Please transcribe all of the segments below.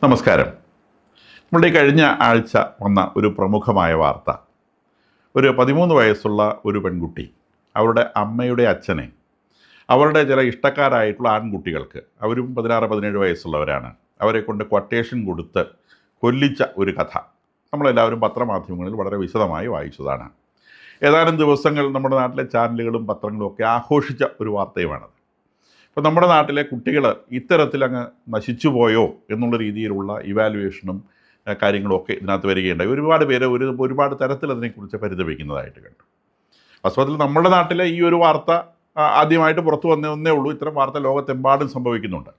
നമസ്കാരം. നമ്മുടെ കഴിഞ്ഞ ആഴ്ച വന്ന ഒരു പ്രമുഖമായ വാർത്ത, ഒരു 13 വയസ്സുള്ള ഒരു പെൺകുട്ടി അവരുടെ അമ്മയുടെ അച്ഛനെ അവരുടെ ചില ഇഷ്ടക്കാരായിട്ടുള്ള ആൺകുട്ടികൾക്ക്, അവരും 16-17 വയസ്സുള്ളവരാണ്, അവരെ കൊണ്ട് ക്വട്ടേഷൻ കൊടുത്ത് കൊല്ലിച്ച ഒരു കഥ നമ്മളെല്ലാവരും പത്രമാധ്യമങ്ങളിൽ വളരെ വിശദമായി വായിച്ചതാണ്. ഏതാനും ദിവസങ്ങൾ നമ്മുടെ നാട്ടിലെ ചാനലുകളും പത്രങ്ങളും ഒക്കെ ആഘോഷിച്ച ഒരു വാർത്തയുമാണത്. ഇപ്പോൾ നമ്മുടെ നാട്ടിലെ കുട്ടികൾ ഇത്തരത്തിലങ്ങ് നശിച്ചു പോയോ എന്നുള്ള രീതിയിലുള്ള ഇവാലുവേഷനും കാര്യങ്ങളും ഒക്കെ ഇതിനകത്ത് വരികയുണ്ടായി. ഒരുപാട് പേര് ഒരുപാട് തരത്തിൽ അതിനെക്കുറിച്ച് പരിതപിക്കുന്നതായിട്ട് കണ്ടു. വാസ്തവത്തിൽ നമ്മുടെ നാട്ടിലെ ഈ ഒരു വാർത്ത ആദ്യമായിട്ട് പുറത്തു വന്നേ ഉള്ളൂ. ഇത്തരം വാർത്ത ലോകത്തെമ്പാടും സംഭവിക്കുന്നുണ്ട്.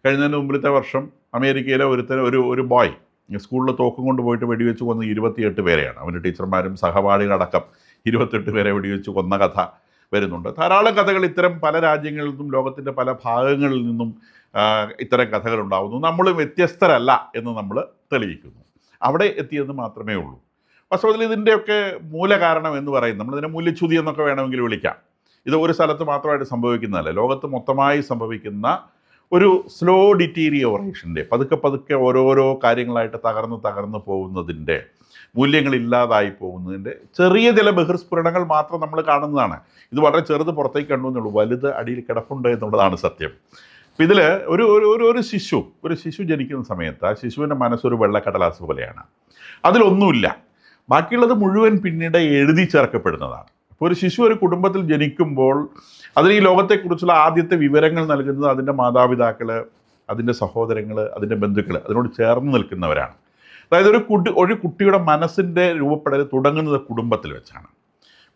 കഴിഞ്ഞതിന് മുമ്പിലത്തെ വർഷം അമേരിക്കയിലെ ഒരു ബോയ് സ്കൂളിൽ തോക്കും കൊണ്ട് പോയിട്ട് വെടിവെച്ച് കൊന്ന 28 പേരെയാണ്. അവൻ്റെ ടീച്ചർമാരും സഹപാഠികളടക്കം 28 പേരെ വെടിവെച്ച് കൊന്ന കഥ വരുന്നുണ്ട്. ധാരാളം കഥകൾ ഇത്തരം പല രാജ്യങ്ങളിൽ നിന്നും ലോകത്തിൻ്റെ പല ഭാഗങ്ങളിൽ നിന്നും ഇത്തരം കഥകൾ ഉണ്ടാകുന്നു. നമ്മൾ വ്യത്യസ്തരല്ല എന്ന് നമ്മൾ തെളിയിക്കുന്നു. അവിടെ എത്തിയെന്ന് മാത്രമേ ഉള്ളൂ. വാസ്തവത്തിൽ ഇതിൻ്റെയൊക്കെ മൂലകാരണം എന്ന് പറയുന്നത്, നമ്മളിതിനെ മൂല്യച്യുതി എന്നൊക്കെ വേണമെങ്കിൽ വിളിക്കാം. ഇത് ഒരു സ്ഥലത്ത് മാത്രമായിട്ട് സംഭവിക്കുന്നതല്ല, ലോകത്ത് മൊത്തമായി സംഭവിക്കുന്ന ഒരു സ്ലോ ഡിറ്റീരിയോറേഷൻ്റെ, പതുക്കെ ഓരോരോ കാര്യങ്ങളായിട്ട് തകർന്ന് പോകുന്നതിൻ്റെ, മൂല്യങ്ങളില്ലാതായി പോകുന്നതിൻ്റെ ചെറിയ ചില ബഹിർസ്ഫുരണങ്ങൾ മാത്രം നമ്മൾ കാണുന്നതാണ്. ഇത് വളരെ ചെറുത് പുറത്തേക്ക് കണ്ടു എന്നുള്ളൂ, വലുത് അടിയിൽ കിടപ്പുണ്ട് എന്നുള്ളതാണ് സത്യം. അപ്പം ഇതിൽ ഒരു ശിശു ജനിക്കുന്ന സമയത്ത് ആ ശിശുവിൻ്റെ മനസ്സൊരു വെള്ളക്കടലാസ് പോലെയാണ്. അതിലൊന്നുമില്ല, ബാക്കിയുള്ളത് മുഴുവൻ പിന്നീട് എഴുതി ചേർക്കപ്പെടുന്നതാണ്. ഇപ്പോൾ ഒരു ശിശു ഒരു കുടുംബത്തിൽ ജനിക്കുമ്പോൾ അതിന് ഈ ലോകത്തെക്കുറിച്ചുള്ള ആദ്യത്തെ വിവരങ്ങൾ നൽകുന്നത് അതിൻ്റെ മാതാപിതാക്കൾ, അതിൻ്റെ സഹോദരങ്ങൾ, അതിൻ്റെ ബന്ധുക്കൾ, അതിനോട് ചേർന്ന് നിൽക്കുന്നവരാണ്. അതായത് ഒരു കുട്ടിയുടെ മനസ്സിൻ്റെ രൂപപ്പെടൽ തുടങ്ങുന്നത് കുടുംബത്തിൽ വെച്ചാണ്.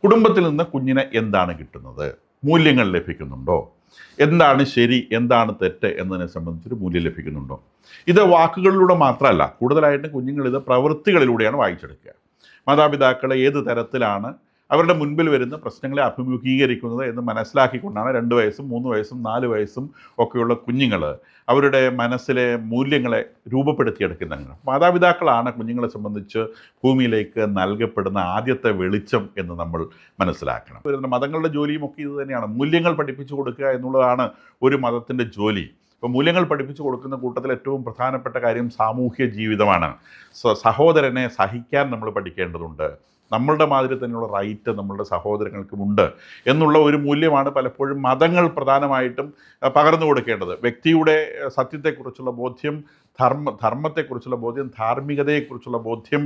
കുടുംബത്തിൽ നിന്ന് കുഞ്ഞിന് എന്താണ് കിട്ടുന്നത്, മൂല്യങ്ങൾ ലഭിക്കുന്നുണ്ടോ, എന്താണ് ശരി എന്താണ് തെറ്റ് എന്നതിനെ സംബന്ധിച്ചൊരു മൂല്യം ലഭിക്കുന്നുണ്ടോ. ഇത് വാക്കുകളിലൂടെ മാത്രമല്ല, കൂടുതലായിട്ടും കുഞ്ഞുങ്ങൾ ഇത് പ്രവൃത്തികളിലൂടെയാണ് വായിച്ചെടുക്കുക. മാതാപിതാക്കൾ ഏത് തരത്തിലാണ് അവരുടെ മുൻപിൽ വരുന്ന പ്രശ്നങ്ങളെ അഭിമുഖീകരിക്കുന്നത് എന്ന് മനസ്സിലാക്കിക്കൊണ്ടാണ് 2 വയസ്സും 3 വയസ്സും 4 വയസ്സും ഒക്കെയുള്ള കുഞ്ഞുങ്ങൾ അവരുടെ മനസ്സിലെ മൂല്യങ്ങളെ രൂപപ്പെടുത്തിയെടുക്കുന്നത്. മാതാപിതാക്കളാണ് കുഞ്ഞുങ്ങളെ സംബന്ധിച്ച് ഭൂമിയിലേക്ക് നൽകപ്പെടുന്ന ആദ്യത്തെ വെളിച്ചം എന്ന് നമ്മൾ മനസ്സിലാക്കണം. വരുന്ന മതങ്ങളുടെ ജോലിയും ഒക്കെ ഇത് തന്നെയാണ്. മൂല്യങ്ങൾ പഠിപ്പിച്ചു കൊടുക്കുക എന്നുള്ളതാണ് ഒരു മതത്തിൻ്റെ ജോലി. ഇപ്പോൾ മൂല്യങ്ങൾ പഠിപ്പിച്ചു കൊടുക്കുന്ന കൂട്ടത്തിൽ ഏറ്റവും പ്രധാനപ്പെട്ട കാര്യം സാമൂഹ്യ ജീവിതമാണ്. സഹോദരനെ സഹിക്കാൻ നമ്മൾ പഠിക്കേണ്ടതുണ്ട്. നമ്മളുടെ മാതിരി തന്നെയുള്ള റൈറ്റ് നമ്മളുടെ സഹോദരങ്ങൾക്കുമുണ്ട് എന്നുള്ള ഒരു മൂല്യമാണ് പലപ്പോഴും മതങ്ങൾ പ്രധാനമായിട്ടും പകർന്നു കൊടുക്കേണ്ടത്. വ്യക്തിയുടെ സത്യത്തെക്കുറിച്ചുള്ള ബോധ്യം, ധർമ്മത്തെക്കുറിച്ചുള്ള ബോധ്യം, ധാർമ്മികതയെക്കുറിച്ചുള്ള ബോധ്യം,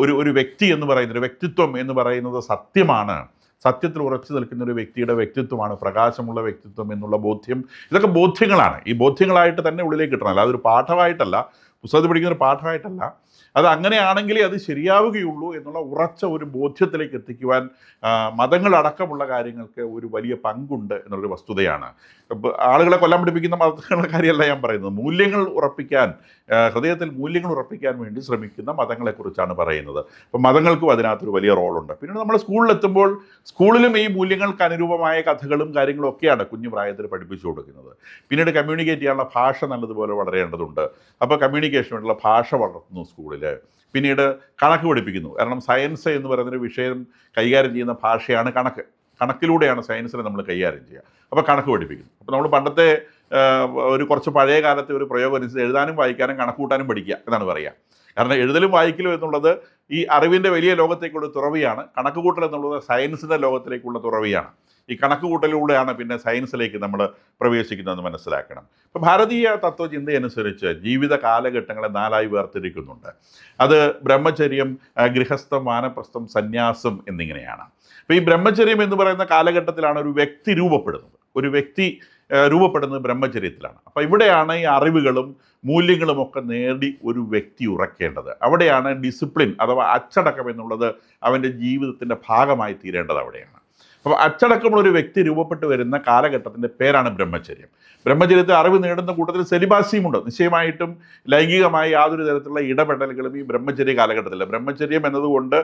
ഒരു വ്യക്തി എന്ന് പറയുന്നത്, ഒരു വ്യക്തിത്വം എന്ന് പറയുന്നത് സത്യമാണ്, സത്യത്തിൽ ഉറച്ചു നിൽക്കുന്ന ഒരു വ്യക്തിയുടെ വ്യക്തിത്വമാണ് പ്രകാശമുള്ള വ്യക്തിത്വം എന്നുള്ള ബോധ്യം. ഇതൊക്കെ ബോധ്യങ്ങളാണ്. ഈ ബോധ്യങ്ങളായിട്ട് തന്നെ ഉള്ളിലേക്ക് കിട്ടണം, അല്ലാതെ ഒരു പാഠമായിട്ടല്ല, പുസ്തകത്തിൽ പഠിക്കുന്ന ഒരു പാഠമായിട്ടല്ല. അത് അങ്ങനെയാണെങ്കിലേ അത് ശരിയാവുകയുള്ളൂ എന്നുള്ള ഉറച്ച ഒരു ബോധ്യത്തിലേക്ക് എത്തിക്കുവാൻ മതങ്ങളടക്കമുള്ള കാര്യങ്ങൾക്ക് ഒരു വലിയ പങ്കുണ്ട് എന്നുള്ളൊരു വസ്തുതയാണ്. ആളുകളെ കൊല്ലാൻ പഠിപ്പിക്കുന്ന മതങ്ങളുടെ കാര്യമല്ല ഞാൻ പറയുന്നത്. മൂല്യങ്ങൾ ഉറപ്പിക്കാൻ, ഹൃദയത്തിൽ മൂല്യങ്ങൾ ഉറപ്പിക്കാൻ വേണ്ടി ശ്രമിക്കുന്ന മതങ്ങളെക്കുറിച്ചാണ് പറയുന്നത്. അപ്പം മതങ്ങൾക്കും അതിനകത്തൊരു വലിയ റോളുണ്ട്. പിന്നീട് നമ്മൾ സ്കൂളിലെത്തുമ്പോൾ സ്കൂളിലും ഈ മൂല്യങ്ങൾക്ക് അനുരൂപമായ കഥകളും കാര്യങ്ങളും ഒക്കെയാണ് കുഞ്ഞു പ്രായത്തിൽ പഠിപ്പിച്ചു കൊടുക്കുന്നത്. പിന്നീട് കമ്മ്യൂണിക്കേറ്റ് ചെയ്യാനുള്ള ഭാഷ നല്ലതുപോലെ വളരേണ്ടതുണ്ട്. അപ്പോൾ കമ്മ്യൂണിക്കേഷന് വേണ്ടിയുള്ള ഭാഷ വളർത്തുന്നു സ്കൂളിൽ. പിന്നീട് കണക്ക് പഠിപ്പിക്കുന്നു. കാരണം സയൻസ് എന്ന് പറയുന്നൊരു വിഷയം കൈകാര്യം ചെയ്യുന്ന ഭാഷയാണ് കണക്ക്. കണക്കിലൂടെയാണ് സയൻസിനെ നമ്മൾ കൈകാര്യം ചെയ്യുക. അപ്പോൾ കണക്ക് പഠിപ്പിക്കുന്നു. അപ്പോൾ നമ്മൾ പണ്ടത്തെ കുറച്ച് പഴയ കാലത്തെ ഒരു പ്രയോഗം അനുസരിച്ച് എഴുതാനും വായിക്കാനും കണക്ക് കൂട്ടാനും പഠിക്കുക എന്നാണ് പറയുക. കാരണം എഴുതലും വായിക്കലും എന്നുള്ളത് ഈ അറിവിൻ്റെ വലിയ ലോകത്തേക്കുള്ള തുറവിയാണ്. കണക്ക് കൂട്ടൽ എന്നുള്ളത് സയൻസിൻ്റെ ലോകത്തിലേക്കുള്ള തുറവിയാണ്. ഈ കണക്ക് കൂട്ടലിലൂടെയാണ് പിന്നെ സയൻസിലേക്ക് നമ്മൾ പ്രവേശിക്കുന്നതെന്ന് മനസ്സിലാക്കണം. ഇപ്പോൾ ഭാരതീയ തത്വചിന്തയനുസരിച്ച് ജീവിത കാലഘട്ടങ്ങളെ 4ആയി വേർതിരിക്കുന്നുണ്ട്. അത് ബ്രഹ്മചര്യം, ഗൃഹസ്ഥം, വാനപ്രസ്ഥം, സന്യാസം എന്നിങ്ങനെയാണ്. അപ്പോൾ ഈ ബ്രഹ്മചര്യം എന്ന് പറയുന്ന കാലഘട്ടത്തിലാണ് ഒരു വ്യക്തി രൂപപ്പെടുന്നത്. ഒരു വ്യക്തി രൂപപ്പെടുന്നത് ബ്രഹ്മചര്യത്തിലാണ്. അപ്പോൾ ഇവിടെയാണ് ഈ അറിവുകളും മൂല്യങ്ങളുമൊക്കെ നേടി ഒരു വ്യക്തി ഉറക്കേണ്ടത്. അവിടെയാണ് ഡിസിപ്ലിൻ അഥവാ അച്ചടക്കം എന്നുള്ളത് അവൻ്റെ ജീവിതത്തിൻ്റെ ഭാഗമായി തീരേണ്ടത് അവിടെയാണ്. അപ്പോൾ അച്ചടക്കമുള്ളൊരു വ്യക്തി രൂപപ്പെട്ട് വരുന്ന കാലഘട്ടത്തിൻ്റെ പേരാണ് ബ്രഹ്മചര്യം. ബ്രഹ്മചര്യത്തിൽ അറിവ് നേടുന്ന കൂട്ടത്തിൽ സെലിബാസിയുമുണ്ട്. നിശ്ചയമായിട്ടും ലൈംഗികമായി യാതൊരു തരത്തിലുള്ള ഇടപെടലുകളും ഈ ബ്രഹ്മചര്യ കാലഘട്ടത്തില്ല. ബ്രഹ്മചര്യം എന്നതുകൊണ്ട്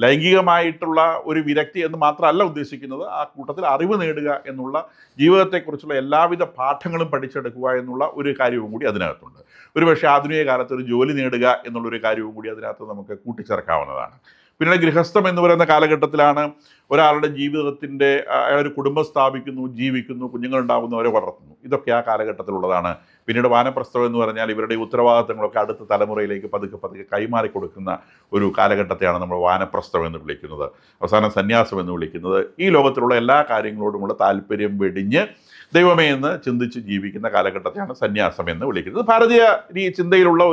ലൈംഗികമായിട്ടുള്ള ഒരു വിരക്തി എന്ന് മാത്രമല്ല ഉദ്ദേശിക്കുന്നത്. ആ കൂട്ടത്തിൽ അറിവ് നേടുക എന്നുള്ള, ജീവിതത്തെക്കുറിച്ചുള്ള എല്ലാവിധ പാഠങ്ങളും പഠിച്ചെടുക്കുക എന്നുള്ള ഒരു കാര്യവും കൂടി അതിനകത്തുണ്ട്. ഒരുപക്ഷെ ആധുനിക കാലത്ത് ഒരു ജോലി നേടുക എന്നുള്ളൊരു കാര്യവും കൂടി അതിനകത്ത് നമുക്ക് കൂട്ടിച്ചേർക്കാവുന്നതാണ്. പിന്നീട് ഗൃഹസ്ഥം എന്ന് പറയുന്ന കാലഘട്ടത്തിലാണ് ഒരാളുടെ ജീവിതത്തിൻ്റെ, അയാൾ ഒരു കുടുംബം സ്ഥാപിക്കുന്നു, ജീവിക്കുന്നു, കുഞ്ഞുങ്ങളുണ്ടാകുന്നു, അവരെ വളർത്തുന്നു. ഇതൊക്കെ ആ കാലഘട്ടത്തിലുള്ളതാണ്. പിന്നീട് വാനപ്രസ്ഥവം എന്ന് പറഞ്ഞാൽ ഇവരുടെ ഉത്തരവാദിത്തങ്ങളൊക്കെ അടുത്ത തലമുറയിലേക്ക് പതുക്കെ പതുക്കെ കൈമാറി കൊടുക്കുന്ന ഒരു കാലഘട്ടത്തെയാണ് നമ്മൾ വാനപ്രസ്ഥവം എന്ന് വിളിക്കുന്നത്, അവസാനം സന്യാസം എന്ന് വിളിക്കുന്നത്. ഈ ലോകത്തിലുള്ള എല്ലാ കാര്യങ്ങളോടുമുള്ള താല്പര്യം വെടിഞ്ഞ് ദൈവമേ എന്ന് ചിന്തിച്ച് ജീവിക്കുന്ന കാലഘട്ടത്തെയാണ് സന്യാസം എന്ന് വിളിക്കുന്നത്. ഭാരതീയ ചിന്തയിലുള്ള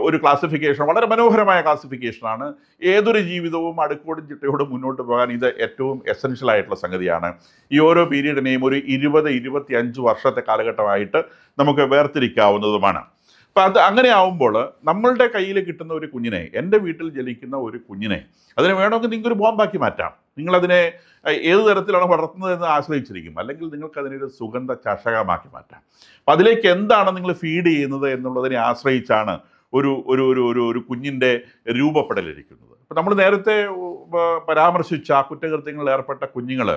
ഒരു ക്ലാസിഫിക്കേഷൻ, വളരെ മനോഹരമായ ക്ലാസിഫിക്കേഷനാണ്. ഏതൊരു ജീവിതവും അടുക്കോടും ചിട്ടയോടും മുന്നോട്ട് പോകാൻ ഇത് ഏറ്റവും എസെൻഷ്യൽ ആയിട്ടുള്ള സംഗതിയാണ്. ഈ ഓരോ പീരീഡിനെയും ഒരു 20-25 വർഷത്തെ കാലഘട്ടമായിട്ട് നമുക്ക് വേർതിരിക്കാവുന്നതുമാണ്. അപ്പം അത് അങ്ങനെ ആവുമ്പോൾ നമ്മളുടെ കയ്യിൽ കിട്ടുന്ന ഒരു കുഞ്ഞിനെ, എൻ്റെ വീട്ടിൽ ജനിക്കുന്ന ഒരു കുഞ്ഞിനെ, അതിനെ വേണമെങ്കിൽ നിങ്ങൾക്കൊരു ബോംബാക്കി മാറ്റാം. നിങ്ങളതിനെ ഏത് തരത്തിലാണ് വളർത്തുന്നതെന്ന് ആശ്രയിച്ചിരിക്കും. അല്ലെങ്കിൽ നിങ്ങൾക്ക് അതിനൊരു സുഗന്ധ ചഷകമാക്കി മാറ്റാം. അപ്പം അതിലേക്ക് എന്താണ് നിങ്ങൾ ഫീഡ് ചെയ്യുന്നത് എന്നുള്ളതിനെ ആശ്രയിച്ചാണ് ഒരു ഒരു ഒരു ഒരു ഒരു കുഞ്ഞിൻ്റെ രൂപപ്പെടലിരിക്കുന്നത്. ഇപ്പം നമ്മൾ നേരത്തെ പരാമർശിച്ച കുറ്റകൃത്യങ്ങളിൽ ഏർപ്പെട്ട കുഞ്ഞുങ്ങൾ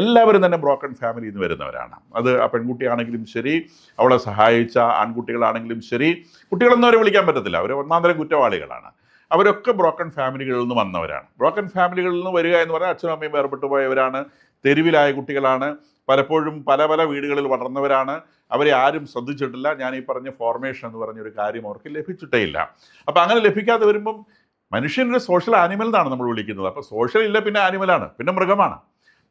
എല്ലാവരും തന്നെ ബ്രോക്കൺ ഫാമിലിയിൽ നിന്ന് വരുന്നവരാണ്. അത് ആ പെൺകുട്ടിയാണെങ്കിലും ശരി, അവളെ സഹായിച്ച ആൺകുട്ടികളാണെങ്കിലും ശരി, കുട്ടികളൊന്നും അവരെ വിളിക്കാൻ പറ്റത്തില്ല, അവർ ഒന്നാന്തരം കുറ്റവാളികളാണ്. അവരൊക്കെ ബ്രോക്കൺ ഫാമിലികളിൽ നിന്ന് വന്നവരാണ്. ബ്രോക്കൺ ഫാമിലികളിൽ നിന്ന് വരിക എന്ന് പറഞ്ഞാൽ അച്ഛനും അമ്മയും വേർപെട്ടു പോയവരാണ്, തെരുവിലായ കുട്ടികളാണ്, പലപ്പോഴും പല പല വീടുകളിൽ വളർന്നവരാണ്. അവരെ ആരും ശ്രദ്ധിച്ചിട്ടില്ല. ഞാൻ ഈ പറഞ്ഞ ഫോർമേഷൻ എന്ന് പറഞ്ഞൊരു കാര്യം അവർക്ക് ലഭിച്ചിട്ടേ ഇല്ല. അപ്പം അങ്ങനെ ലഭിക്കാതെ വരുമ്പം മനുഷ്യനൊരു സോഷ്യൽ ആനിമൽ എന്നാണ് നമ്മൾ വിളിക്കുന്നത്. അപ്പോൾ സോഷ്യൽ ഇല്ല, പിന്നെ ആനിമലാണ്, പിന്നെ മൃഗമാണ്.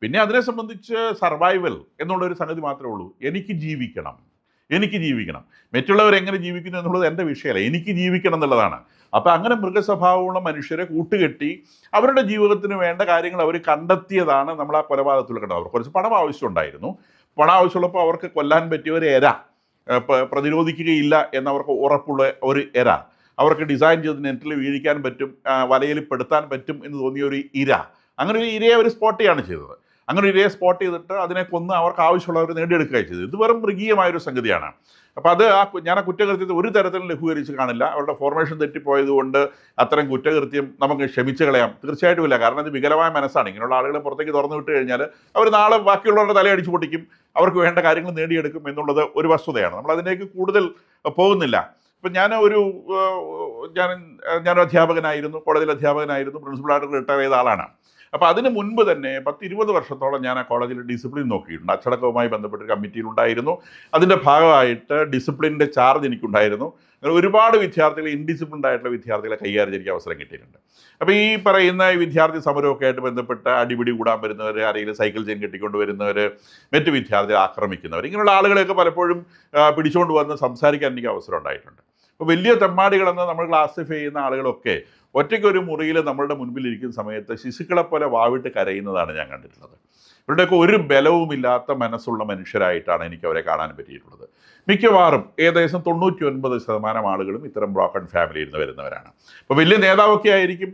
പിന്നെ അതിനെ സംബന്ധിച്ച് സർവൈവൽ എന്നുള്ളൊരു സംഗതി മാത്രമേ ഉള്ളൂ. എനിക്ക് ജീവിക്കണം, എനിക്ക് ജീവിക്കണം. മറ്റുള്ളവർ എങ്ങനെ ജീവിക്കുന്നു എന്നുള്ളത് എൻ്റെ വിഷയമല്ല, എനിക്ക് ജീവിക്കണം എന്നുള്ളതാണ്. അപ്പം അങ്ങനെ മൃഗസ്വഭാവമുള്ള മനുഷ്യരെ കൂട്ടുകെട്ടി അവരുടെ ജീവിതത്തിന് വേണ്ട കാര്യങ്ങൾ അവർ കണ്ടെത്തിയതാണ് നമ്മൾ ആ കൊലപാതകത്തിൽ കണ്ടത്. അവർക്ക് കുറച്ച് പണം ആവശ്യമുണ്ടായിരുന്നു. പണം ആവശ്യമുള്ളപ്പോൾ അവർക്ക് കൊല്ലാൻ പറ്റിയ ഒരു എര, പ്രതിരോധിക്കുകയില്ല എന്നവർക്ക് ഉറപ്പുള്ള ഒരു എര, അവർക്ക് ഡിസൈൻ ചെയ്ത് നെറ്റിൽ വീഴിക്കാൻ പറ്റും, വലയിൽ പെടുത്താൻ പറ്റും എന്ന് തോന്നിയ ഒരു ഇര, അങ്ങനെ ഒരു ഇരയെ അവർ സ്പോട്ട് ചെയ്യാണ് ചെയ്തത്. അങ്ങനെ ഒരു ഇരയെ സ്പോട്ട് ചെയ്തിട്ട് അതിനെ കൊന്ന് അവർക്ക് ആവശ്യമുള്ളവർ നേടിയെടുക്കുകയാണ് ചെയ്തത്. ഇത് വെറും മൃഗീയമായൊരു സംഗതിയാണ്. അപ്പോൾ അത് ഞാൻ ആ കുറ്റകൃത്യത്തെ ഒരു തരത്തിലും ലഘൂകരിച്ച് കാണില്ല. അവരുടെ ഫോർമേഷൻ തെറ്റിപ്പോയതുകൊണ്ട് അത്തരം കുറ്റകൃത്യം നമുക്ക് ക്ഷമിച്ച് കളയാം, തീർച്ചയായിട്ടും ഇല്ല. കാരണം ഇത് വികലമായ മനസ്സാണ്. ഇങ്ങനെയുള്ള ആളുകളെ പുറത്തേക്ക് തുറന്നു വിട്ട് കഴിഞ്ഞാൽ അവർ നാളെ ബാക്കിയുള്ളവരുടെ തലയടിച്ച് പൊട്ടിക്കും, അവർക്ക് വേണ്ട കാര്യങ്ങൾ നേടിയെടുക്കും എന്നുള്ളത് ഒരു വസ്തുതയാണ്. നമ്മൾ അതിലേക്ക് കൂടുതൽ പോകുന്നില്ല. ഇപ്പം ഞാനൊരു അധ്യാപകനായിരുന്നു, കോളേജിൽ അധ്യാപകനായിരുന്നു, പ്രിൻസിപ്പളായിട്ട് റിട്ടയർ ചെയ്ത ആളാണ്. അപ്പോൾ അതിന് മുൻപ് തന്നെ 10-20 വർഷത്തോളം ഞാൻ ആ കോളേജിൽ ഡിസിപ്ലിൻ നോക്കിയിട്ടുണ്ട്. അച്ചടക്കവുമായി ബന്ധപ്പെട്ടൊരു കമ്മിറ്റിയിലുണ്ടായിരുന്നു. അതിൻ്റെ ഭാഗമായിട്ട് ഡിസിപ്ലിൻ്റെ ചാർജ് എനിക്കുണ്ടായിരുന്നു. അങ്ങനെ ഒരുപാട് വിദ്യാർത്ഥികൾ, ഇൻഡിസിപ്ലിൻഡ് ആയിട്ടുള്ള വിദ്യാർത്ഥികളെ കൈകാര്യം ചെയ്യാൻ അവസരം കിട്ടിയിട്ടുണ്ട്. അപ്പോൾ ഈ പറയുന്ന വിദ്യാർത്ഥി സമരമൊക്കെ ആയിട്ട് ബന്ധപ്പെട്ട് അടിപിടി കൂടാൻ വരുന്നവർ, ആരെങ്കിലും സൈക്കിൾ ചെയിൻ കെട്ടിക്കൊണ്ട് വരുന്നവർ, മറ്റ് വിദ്യാർത്ഥികളെ ആക്രമിക്കുന്നവർ, ഇങ്ങനെയുള്ള ആളുകളെയൊക്കെ പലപ്പോഴും പിടിച്ചുകൊണ്ട് വന്ന് സംസാരിക്കാൻ എനിക്ക് അവസരം ഉണ്ടായിട്ടുണ്ട്. അപ്പോൾ വലിയ തെമ്മാടികളെന്ന് നമ്മൾ ക്ലാസിഫൈ ചെയ്യുന്ന ആളുകളൊക്കെ ഒറ്റയ്ക്കൊരു മുറിയിൽ നമ്മളുടെ മുൻപിൽ ഇരിക്കുന്ന സമയത്ത് ശിശുക്കളെ പോലെ വാവിട്ട് കരയുന്നതാണ് ഞാൻ കണ്ടിട്ടുള്ളത്. ഇവരുടെയൊക്കെ ഒരു ബലവുമില്ലാത്ത മനസ്സുള്ള മനുഷ്യരായിട്ടാണ് എനിക്ക് അവരെ കാണാൻ പറ്റിയിട്ടുള്ളത്. മിക്കവാറും ഏകദേശം 99% ആളുകളും ഇത്തരം ബ്രോക്കൺ ഫാമിലിയിൽ നിന്ന് വരുന്നവരാണ്. അപ്പോൾ വലിയ നേതാവൊക്കെ ആയിരിക്കും,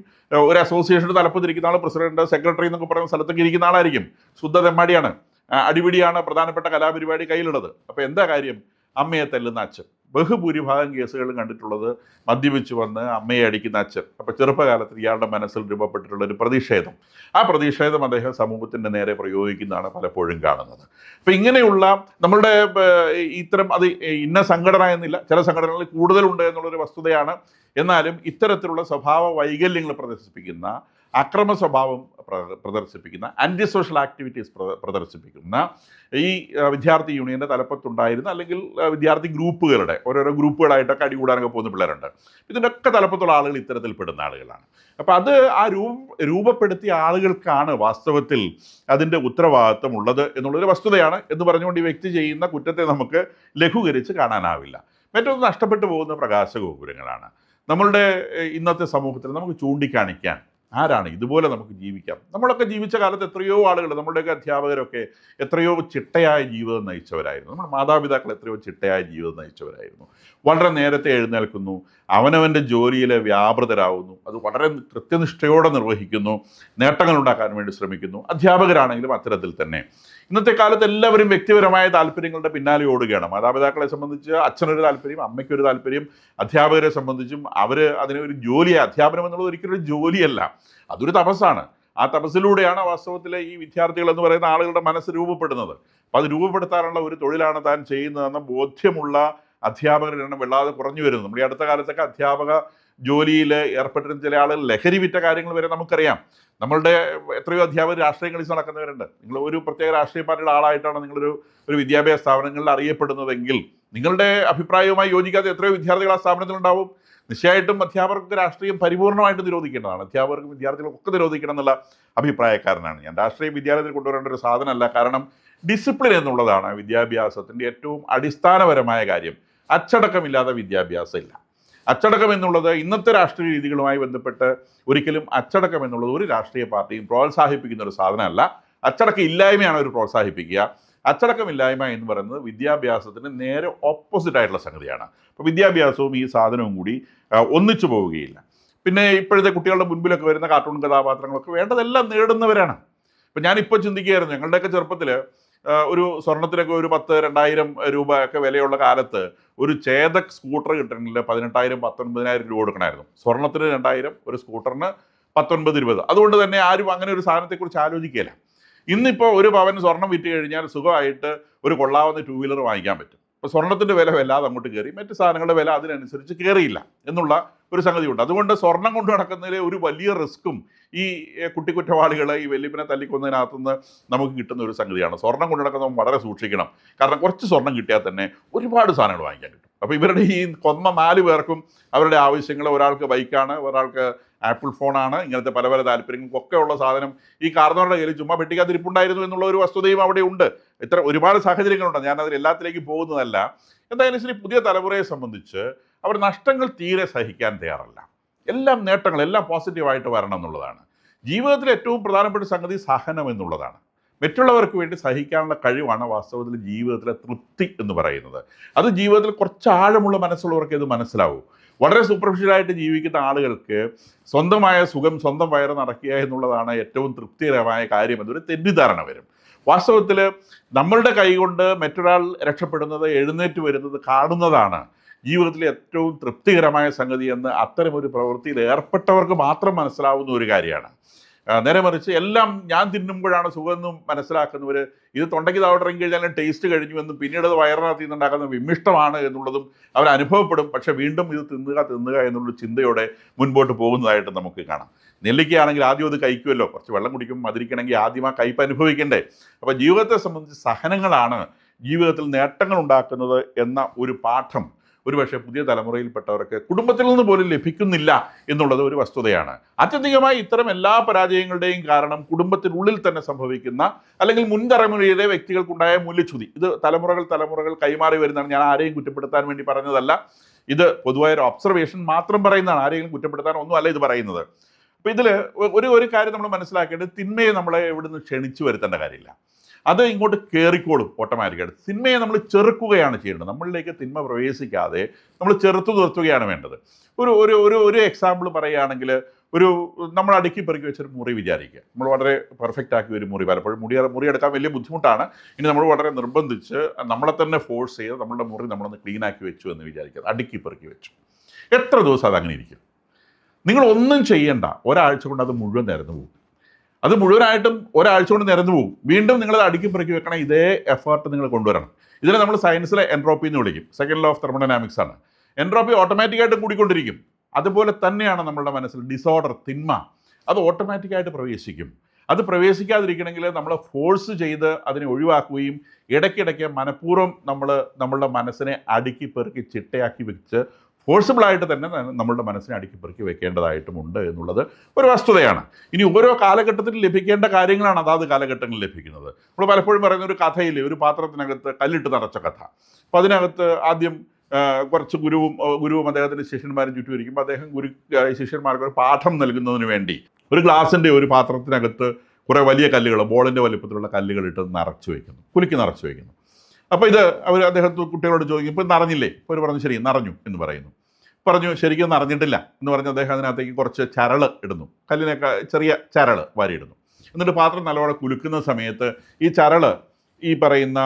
ഒരു അസോസിയേഷൻ്റെ തലപ്പത്തിരിക്കുന്ന ആൾ, പ്രസിഡന്റ്, സെക്രട്ടറി എന്നൊക്കെ പറയുന്ന സ്ഥലത്തൊക്കെ ഇരിക്കുന്ന ആളായിരിക്കും. ശുദ്ധ തെമ്മാടിയാണ്, അടിപിടിയാണ് പ്രധാനപ്പെട്ട കലാപരിപാടി കയ്യിലുള്ളത്. അപ്പോൾ എന്താ കാര്യം? അമ്മയെ തല്ലുന്ന അച്ഛൻ. ബഹുഭൂരിഭാഗം കേസുകളും കണ്ടിട്ടുള്ളത് മദ്യപിച്ച് വന്ന് അമ്മയെ അടിക്കുന്ന അച്ഛൻ. അപ്പോൾ ചെറുപ്പകാലത്ത് ഇയാളുടെ മനസ്സിൽ രൂപപ്പെട്ടിട്ടുള്ള ഒരു പ്രതിഷേധം, ആ പ്രതിഷേധം അദ്ദേഹം സമൂഹത്തിൻ്റെ നേരെ പ്രയോഗിക്കുന്നതാണ് പലപ്പോഴും കാണുന്നത്. അപ്പോൾ ഇങ്ങനെയുള്ള നമ്മളുടെ ഇത്തരം, അത് ഇന്ന സംഘടന എന്നില്ല, ചില സംഘടനകളിൽ കൂടുതലുണ്ട് എന്നുള്ളൊരു വസ്തുതയാണ്. എന്നാലും ഇത്തരത്തിലുള്ള സ്വഭാവ വൈകല്യങ്ങൾ പ്രദർശിപ്പിക്കുന്ന, അക്രമ സ്വഭാവം പ്രദർശിപ്പിക്കുന്ന, ആൻറ്റി സോഷ്യൽ ആക്ടിവിറ്റീസ് പ്രദർശിപ്പിക്കുന്ന ഈ വിദ്യാർത്ഥി യൂണിയൻ്റെ തലപ്പത്തുണ്ടായിരുന്ന, അല്ലെങ്കിൽ വിദ്യാർത്ഥി ഗ്രൂപ്പുകളുടെ ഓരോരോ ഗ്രൂപ്പുകളായിട്ടൊക്കെ അടികൂടാനൊക്കെ പോകുന്ന പിള്ളേരുണ്ട്. ഇതിൻ്റെയൊക്കെ തലപ്പത്തുള്ള ആളുകൾ ഇത്തരത്തിൽ പെടുന്ന ആളുകളാണ്. അപ്പോൾ അത് ആ രൂപപ്പെടുത്തിയ ആളുകൾക്കാണ് വാസ്തവത്തിൽ അതിൻ്റെ ഉത്തരവാദിത്വം ഉള്ളത് എന്നുള്ളൊരു വസ്തുതയാണ്. എന്ന് പറഞ്ഞുകൊണ്ട് ഈ വ്യക്തി ചെയ്യുന്ന കുറ്റത്തെ നമുക്ക് ലഘൂകരിച്ച് കാണാനാവില്ല. മറ്റൊന്ന്, നഷ്ടപ്പെട്ടു പോകുന്ന പ്രകാശഗോപുരങ്ങളാണ് നമ്മളുടെ ഇന്നത്തെ സമൂഹത്തിൽ നമുക്ക് ചൂണ്ടിക്കാണിക്കാൻ. ആരാണ് ഇതുപോലെ നമുക്ക് ജീവിക്കാം? നമ്മളൊക്കെ ജീവിച്ച കാലത്ത് എത്രയോ ആളുകൾ, നമ്മളുടെയൊക്കെ അധ്യാപകരൊക്കെ എത്രയോ ചിട്ടയായ ജീവിതം നയിച്ചവരായിരുന്നു. നമ്മുടെ മാതാപിതാക്കൾ എത്രയോ ചിട്ടയായ ജീവിതം നയിച്ചവരായിരുന്നു. വളരെ നേരത്തെ എഴുന്നേൽക്കുന്നു, അവനവൻ്റെ ജോലിയിൽ വ്യാപൃതരാകുന്നു, അത് വളരെ കൃത്യനിഷ്ഠയോടെ നിർവഹിക്കുന്നു, നേട്ടങ്ങൾ ഉണ്ടാക്കാൻ വേണ്ടി ശ്രമിക്കുന്നു. അധ്യാപകരാണെങ്കിലും അത്തരത്തിൽ തന്നെ. ഇന്നത്തെ കാലത്ത് എല്ലാവരും വ്യക്തിപരമായ താല്പര്യങ്ങളുടെ പിന്നാലെ ഓടുകയാണ്. മാതാപിതാക്കളെ സംബന്ധിച്ച് അച്ഛനൊരു താല്പര്യം, അമ്മയ്ക്കൊരു താല്പര്യം, അധ്യാപകരെ സംബന്ധിച്ചും അവർ അതിനെ ഒരു ജോലിയാണ്. അധ്യാപനം എന്നുള്ളത് ഒരിക്കലും ഒരു ജോലിയല്ല, അതൊരു തപസ്സാണ്. ആ തപസ്സിലൂടെയാണ് വാസ്തവത്തിലെ ഈ വിദ്യാർത്ഥികൾ എന്ന് പറയുന്ന ആളുകളുടെ മനസ്സ് രൂപപ്പെടുന്നത്. അപ്പോൾ അത് രൂപപ്പെടുത്താനുള്ള ഒരു തൊഴിലാണ് താൻ ചെയ്യുന്നതെന്ന ബോധ്യമുള്ള അധ്യാപകരുടെ എണ്ണം വല്ലാതെ കുറഞ്ഞു വരുന്നു. നമ്മൾ ഈ അടുത്ത കാലത്തൊക്കെ അധ്യാപക ജോലിയിൽ ഏർപ്പെട്ടിരുന്ന ചില ആളുകൾ ലഹരി വിറ്റ കാര്യങ്ങൾ വരെ നമുക്കറിയാം. നമ്മളുടെ എത്രയോ അധ്യാപകർ രാഷ്ട്രീയം കളിച്ച് നടക്കുന്നവരുണ്ട്. നിങ്ങൾ ഒരു പ്രത്യേക രാഷ്ട്രീയ പാർട്ടിയുടെ ആളായിട്ടാണ് ഒരു വിദ്യാഭ്യാസ സ്ഥാപനങ്ങളിൽ അറിയപ്പെടുന്നതെങ്കിൽ നിങ്ങളുടെ അഭിപ്രായവുമായി യോജിക്കാതെ എത്രയോ വിദ്യാർത്ഥികൾ ആ സ്ഥാപനത്തിലുണ്ടാവും. നിശ്ചയമായിട്ടും അധ്യാപകർക്ക് രാഷ്ട്രീയം പരിപൂർണമായിട്ട് നിരോധിക്കേണ്ടതാണ്. അധ്യാപകർക്കും വിദ്യാർത്ഥികൾക്കും ഒക്കെ നിരോധിക്കണം എന്നുള്ള അഭിപ്രായക്കാരനാണ് ഞാൻ. രാഷ്ട്രീയം വിദ്യാലയത്തിൽ കൊണ്ടുവരേണ്ട ഒരു സാധനമല്ല. കാരണം ഡിസിപ്ലിൻ എന്നുള്ളതാണ് വിദ്യാഭ്യാസത്തിൻ്റെ ഏറ്റവും അടിസ്ഥാനപരമായ കാര്യം. അച്ചടക്കമില്ലാതെ വിദ്യാഭ്യാസം ഇല്ല. അച്ചടക്കം എന്നുള്ളത് ഇന്നത്തെ രാഷ്ട്രീയ രീതികളുമായി ബന്ധപ്പെട്ട് ഒരിക്കലും അച്ചടക്കം എന്നുള്ളത് ഒരു രാഷ്ട്രീയ പാർട്ടിയും പ്രോത്സാഹിപ്പിക്കുന്ന ഒരു സാധനമല്ല. അച്ചടക്കം ഇല്ലായ്മയാണ് അവർ പ്രോത്സാഹിപ്പിക്കുക. അച്ചടക്കമില്ലായ്മ എന്ന് പറയുന്നത് വിദ്യാഭ്യാസത്തിന് നേരെ ഓപ്പോസിറ്റ് ആയിട്ടുള്ള സംഗതിയാണ്. അപ്പോൾ വിദ്യാഭ്യാസവും ഈ സാധനവും കൂടി ഒന്നിച്ചു പോവുകയില്ല. പിന്നെ ഇപ്പോഴത്തെ കുട്ടികളുടെ മുൻപിലൊക്കെ വരുന്ന കാർട്ടൂൺ കഥാപാത്രങ്ങളൊക്കെ വേണ്ടതെല്ലാം നേടുന്നവരാണ്. ഇപ്പം ഞാനിപ്പോൾ ചിന്തിക്കുകയായിരുന്നു, ഞങ്ങളുടെയൊക്കെ ചെറുപ്പത്തിൽ ഒരു സ്വർണത്തിനൊക്കെ ഒരു 10,000-2,000 രൂപ ഒക്കെ വിലയുള്ള കാലത്ത് ഒരു ചേതക് സ്കൂട്ടർ കിട്ടണമെങ്കിൽ 18,000-19,000 രൂപ കൊടുക്കണമായിരുന്നു. സ്വർണത്തിന് 2,000, ഒരു സ്കൂട്ടറിന് 19-20. അതുകൊണ്ട് തന്നെ ആരും അങ്ങനെ ഒരു സാധനത്തെക്കുറിച്ച് ആലോചിക്കുകയില്ല. ഇന്നിപ്പോൾ ഒരു പവൻ സ്വർണം വിറ്റ് കഴിഞ്ഞാൽ സുഖമായിട്ട് ഒരു കൊള്ളാവുന്ന 2 വീലർ വാങ്ങിക്കാൻ പറ്റും. അപ്പോൾ സ്വർണത്തിൻ്റെ വില വല്ലാതെ അങ്ങോട്ട് കയറി, മറ്റ് സാധനങ്ങളുടെ വില അതിനനുസരിച്ച് കയറിയില്ല എന്നുള്ള ഒരു സംഗതിയുണ്ട്. അതുകൊണ്ട് സ്വർണം കൊണ്ട് നടക്കുന്നതിൽ ഒരു വലിയ റിസ്ക്കും ഈ കുറ്റവാളികൾ ഈ വെല്ലുവിനെ തല്ലിക്കൊന്നതിനകത്തുനിന്ന് നമുക്ക് കിട്ടുന്ന ഒരു സംഗതിയാണ്. സ്വർണം കൊണ്ട് നടക്കുന്നത് വളരെ സൂക്ഷിക്കണം. കാരണം കുറച്ച് സ്വർണം കിട്ടിയാൽ തന്നെ ഒരുപാട് സാധനങ്ങൾ വാങ്ങിക്കാൻ കിട്ടും. അപ്പോൾ ഇവരുടെ ഈ കൊന്ന 4 പേർക്കും അവരുടെ ആവശ്യങ്ങൾ, ഒരാൾക്ക് ബൈക്കാണ്, ഒരാൾക്ക് ആപ്പിൾ ഫോണാണ്, ഇങ്ങനത്തെ പല പല താല്പര്യങ്ങൾക്കൊക്കെ ഉള്ള സാധനം ഈ കാർന്നവരുടെ കയ്യിൽ ചുമ്മാ പെട്ടിക്കാതിരിപ്പുണ്ടായിരുന്നു എന്നുള്ള ഒരു വസ്തുതയും അവിടെ ഉണ്ട്. ഒരുപാട് സാഹചര്യങ്ങളുണ്ട്, ഞാൻ അതിൽ എല്ലാത്തിലേക്ക് പോകുന്നതല്ല. എന്തായാലും ശരി, പുതിയ തലമുറയെ സംബന്ധിച്ച് അവർ നഷ്ടങ്ങൾ തീരെ സഹിക്കാൻ തയ്യാറല്ല. എല്ലാം നേട്ടങ്ങൾ, എല്ലാം പോസിറ്റീവായിട്ട് വരണം എന്നുള്ളതാണ്. ജീവിതത്തിൽ ഏറ്റവും പ്രധാനപ്പെട്ട സംഗതി സഹനം എന്നുള്ളതാണ്. മറ്റുള്ളവർക്ക് വേണ്ടി സഹിക്കാനുള്ള കഴിവാണ് വാസ്തവത്തിൽ ജീവിതത്തിലെ തൃപ്തി എന്ന് പറയുന്നത്. അത് ജീവിതത്തിൽ കുറച്ച് ആഴമുള്ള മനസ്സുള്ളവർക്ക് ഇത് മനസ്സിലാവും. വളരെ സൂപ്പർഫിഷ്യലായിട്ട് ജീവിക്കുന്ന ആളുകൾക്ക് സ്വന്തമായ സുഖം സ്വന്തം വയറ് നടക്കുക എന്നുള്ളതാണ് ഏറ്റവും തൃപ്തികരമായ കാര്യം എന്നൊരു തെറ്റിദ്ധാരണ വരും. വാസ്തവത്തിൽ നമ്മളുടെ കൈകൊണ്ട് മറ്റൊരാൾ രക്ഷപ്പെടുന്നത്, എഴുന്നേറ്റ് വരുന്നത് കാണുന്നതാണ് ജീവിതത്തിലെ ഏറ്റവും തൃപ്തികരമായ സംഗതി എന്ന് അത്തരമൊരു പ്രവൃത്തിയിൽ ഏർപ്പെട്ടവർക്ക് മാത്രം മനസ്സിലാവുന്ന ഒരു കാര്യമാണ്. നേരെ മറിച്ച് എല്ലാം ഞാൻ തിന്നുമ്പോഴാണ് സുഖമെന്നും മനസ്സിലാക്കുന്നവർ ഇത് തൊണ്ടയ്ക്ക് താവട്ടിറങ്ങി കഴിഞ്ഞാലും ടേസ്റ്റ് കഴിഞ്ഞു എന്നും പിന്നീട് അത് വയറിനകത്ത് നിന്നുണ്ടാക്കുന്ന വിമിഷ്ടമാണ് എന്നുള്ളതും അവർ അനുഭവപ്പെടും. പക്ഷേ വീണ്ടും ഇത് തിന്നുക എന്നുള്ള ചിന്തയോടെ മുൻപോട്ട് പോകുന്നതായിട്ട് നമുക്ക് കാണാം. നെല്ലിക്കയാണെങ്കിൽ ആദ്യം അത് കഴിക്കുമല്ലോ, കുറച്ച് വെള്ളം കുടിക്കുമ്പോൾ മധുരിക്കണമെങ്കിൽ ആദ്യം ആ കയ്പ് അനുഭവിക്കണ്ടേ. അപ്പോൾ ജീവിതത്തെ സംബന്ധിച്ച് സഹനങ്ങളാണ് ജീവിതത്തിൽ നേട്ടങ്ങൾ ഉണ്ടാക്കുന്നത് എന്ന ഒരു പാഠം ഒരുപക്ഷെ പുതിയ തലമുറയിൽപ്പെട്ടവർക്ക് കുടുംബത്തിൽ നിന്ന് പോലും ലഭിക്കുന്നില്ല എന്നുള്ളത് ഒരു വസ്തുതയാണ്. അത്യധികമായി ഇത്തരം എല്ലാ പരാജയങ്ങളുടെയും കാരണം കുടുംബത്തിനുള്ളിൽ തന്നെ സംഭവിക്കുന്ന അല്ലെങ്കിൽ മുൻ തലമുറയിലെ വ്യക്തികൾക്കുണ്ടായ മൂല്യച്യുതി. ഇത് തലമുറകൾ കൈമാറി വരുന്നതാണ്. ഞാൻ ആരെയും കുറ്റപ്പെടുത്താൻ വേണ്ടി പറഞ്ഞതല്ല, ഇത് പൊതുവായൊരു ഒബ്സർവേഷൻ മാത്രം പറയുന്നതാണ്. ആരെങ്കിലും കുറ്റപ്പെടുത്താൻ ഒന്നുമല്ല ഇത് പറയുന്നത്. അപ്പോൾ ഇതിൽ ഒരു കാര്യം നമ്മൾ മനസ്സിലാക്കേണ്ടത്, തിന്മയെ നമ്മളെ എവിടുന്ന് ക്ഷണിച്ചു വരുത്തേണ്ട കാര്യമില്ല. അത് ഇങ്ങോട്ട് കയറിക്കോളും ഓട്ടോമാറ്റിക്കായിട്ട്. തിന്മയെ നമ്മൾ ചെറുക്കുകയാണ് ചെയ്യേണ്ടത്. നമ്മളിലേക്ക് തിന്മ പ്രവേശിക്കാതെ നമ്മൾ ചെറുത്തു നിർത്തുകയാണ് വേണ്ടത്. ഒരു എക്സാമ്പിൾ പറയുകയാണെങ്കിൽ, നമ്മൾ അടുക്കി പെറുക്കി വെച്ചൊരു മുറി വിചാരിക്കുക. നമ്മൾ വളരെ പെർഫെക്റ്റ് ആക്കി ഒരു മുറി, പലപ്പോഴും മുറിയെടുക്കാൻ വലിയ ബുദ്ധിമുട്ടാണ്. ഇനി നമ്മൾ വളരെ നിർബന്ധിച്ച് നമ്മളെ തന്നെ ഫോഴ്സ് ചെയ്ത് നമ്മളുടെ മുറി നമ്മളൊന്ന് ക്ലീൻ ആക്കി വെച്ചു എന്ന് വിചാരിക്കുക. അടുക്കി പെറുക്കി വെച്ചു. എത്ര ദിവസം അതങ്ങനെ ഇരിക്കും? നിങ്ങൾ ഒന്നും ചെയ്യേണ്ട, ഒരാഴ്ച കൊണ്ട് അത് മുഴുവൻ നിരന്നു പോകും. അത് മുഴുവനായിട്ടും ഒരാഴ്ച കൊണ്ട് നിരന്നു പോകും. വീണ്ടും നിങ്ങളത് അടുക്കി പെറുക്കി വെക്കണം. ഇതേ എഫേർട്ട് നിങ്ങൾ കൊണ്ടുവരണം. ഇതിനെ നമ്മൾ സയൻസിലെ എൻട്രോപ്പി എന്ന് വിളിക്കും. സെക്കൻഡ് ലോ ഓഫ് തെർമോഡൈനാമിക്സ് ആണ്. എൻട്രോപ്പി ഓട്ടോമാറ്റിക്കായിട്ട് കൂടിക്കൊണ്ടിരിക്കും. അതുപോലെ തന്നെയാണ് നമ്മളുടെ മനസ്സിൽ ഡിസോർഡർ, തിന്മ, അത് ഓട്ടോമാറ്റിക്കായിട്ട് പ്രവേശിക്കും. അത് പ്രവേശിക്കാതിരിക്കണമെങ്കിൽ നമ്മൾ ഫോഴ്സ് ചെയ്ത് അതിനെ ഒഴിവാക്കുകയും ഇടയ്ക്കിടയ്ക്ക് മനഃപൂർവ്വം നമ്മളുടെ മനസ്സിനെ അടുക്കി പെറുക്കി ചിട്ടയാക്കി വെച്ച് ഫോഴ്സിബിളായിട്ട് തന്നെ നമ്മളുടെ മനസ്സിനെ അടുക്കി പെറുക്കി വെക്കേണ്ടതായിട്ടുമുണ്ട് എന്നുള്ളത് ഒരു വസ്തുതയാണ്. ഇനി ഓരോ കാലഘട്ടത്തിൽ ലഭിക്കേണ്ട കാര്യങ്ങളാണ് അതാത് കാലഘട്ടങ്ങളിൽ ലഭിക്കുന്നത്. നമ്മൾ പലപ്പോഴും പറയുന്ന ഒരു കഥയിൽ, ഒരു പാത്രത്തിനകത്ത് കല്ലിട്ട് നിറച്ച കഥ. അപ്പോൾ അതിനകത്ത് ആദ്യം കുറച്ച് ഗുരുവും അദ്ദേഹത്തിൻ്റെ ശിഷ്യന്മാരും ചുറ്റും ഇരിക്കുമ്പോൾ അദ്ദേഹം ശിഷ്യന്മാർക്ക് ഒരു പാഠം നൽകുന്നതിന് വേണ്ടി ഒരു ഗ്ലാസിൻ്റെ ഒരു പാത്രത്തിനകത്ത് കുറേ വലിയ കല്ലുകൾ, ബോളിൻ്റെ വലിപ്പത്തിലുള്ള കല്ലുകൾ ഇട്ട് നിറച്ച് വയ്ക്കുന്നു, കുലുക്കി നിറച്ച് വയ്ക്കുന്നു. അപ്പോൾ ഇത് അദ്ദേഹം കുട്ടികളോട് ചോദിക്കും, ഇപ്പോൾ നിറഞ്ഞില്ലേ? ഇപ്പോൾ പറഞ്ഞു ശരി നിറഞ്ഞു എന്ന് പറഞ്ഞു ശരിക്കും നിറഞ്ഞിട്ടില്ല എന്ന് പറഞ്ഞ് അദ്ദേഹം അതിനകത്തേക്ക് കുറച്ച് ചരൾ ഇടുന്നു, കല്ലിനൊക്കെ ചെറിയ ചരൾ വാരിയിടുന്നു. എന്നിട്ട് പാത്രം നല്ലവണ്ണം കുലുക്കുന്ന സമയത്ത് ഈ ചരൾ ഈ പറയുന്ന